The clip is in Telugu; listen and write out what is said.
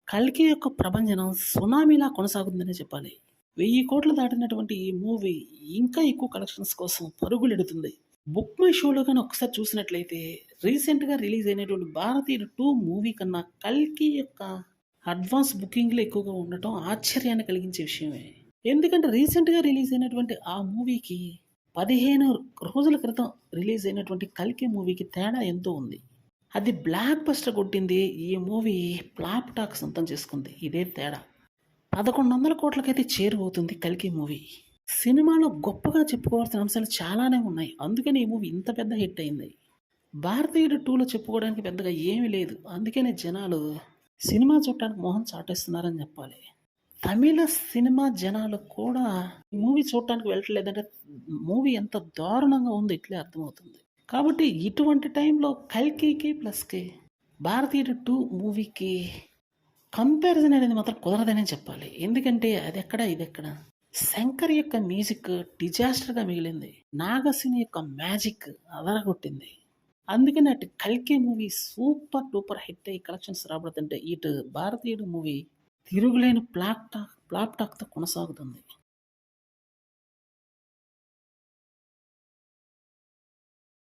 కల్కి యొక్క ప్రభంజనం సునామీలా కొనసాగుతుందనే చెప్పాలి. 1000,00,00,000 దాటినటువంటి ఈ మూవీ ఇంకా ఎక్కువ కలెక్షన్స్ కోసం పరుగులెడుతుంది. బుక్ మై షోలో గాని ఒకసారి చూసినట్లయితే రీసెంట్‌గా రిలీజ్ అయినటువంటి 'భారతీయుడు 2' మూవీ కన్నా కల్కి యొక్క అడ్వాన్స్ బుకింగ్‌లు ఎక్కువగా ఉండటం ఆశ్చర్యాన్ని కలిగించే విషయమే. ఎందుకంటే రీసెంట్‌గా రిలీజ్ అయినటువంటి ఆ మూవీకి 15 రోజుల క్రితం రిలీజ్ అయినటువంటి 'కల్కి' మూవీకి తేడా ఎంతో ఉంది. అది బ్లాక్ బస్టర్ కొట్టింది. ఈ మూవీ ఫ్లాప్ టాక్ సొంతం చేసుకుంది. ఇదే తేడా. 1100,00,00,000కైతే చేరువవుతుంది 'కల్కి' మూవీ. సినిమాలో గొప్పగా చెప్పుకోవాల్సిన అంశాలు చాలానే ఉన్నాయి. అందుకని ఈ మూవీ ఇంత పెద్ద హిట్ అయింది. 'భారతీయుడు 2'లో చెప్పుకోవడానికి పెద్దగా ఏమీ లేదు. అందుకనే జనాలు సినిమా చూడటానికి మొహం చాటేస్తున్నారని చెప్పాలి. తమిళ సినిమా జనాలు కూడా ఈ మూవీ చూడటానికి వెళ్ళట్లేదంటే మూవీ ఎంత దారుణంగా ఉందో ఇట్లే అర్థమవుతుంది. కాబట్టి ఇటువంటి టైంలో 'కల్కికి' ప్లస్‌కి 'భారతీయుడు 2' మూవీకి కంపారిజన్ అనేది మాత్రం కుదరదనే చెప్పాలి. ఎందుకంటే అదెక్కడ, ఇదెక్కడ. శంకర్ యొక్క మ్యూజిక్ డిజాస్టర్‌గా మిగిలింది. నాగశ్విని యొక్క మ్యాజిక్ అదరగొట్టింది. అందుకని అటు 'కల్కి' మూవీ సూపర్ డూపర్ హిట్ అయ్యి కలెక్షన్స్ రాబడుతుంటే, ఇటు 'భారతీయుడు' మూవీ తిరుగులేని ఫ్లాప్ టాక్‌తో కొనసాగుతుంది.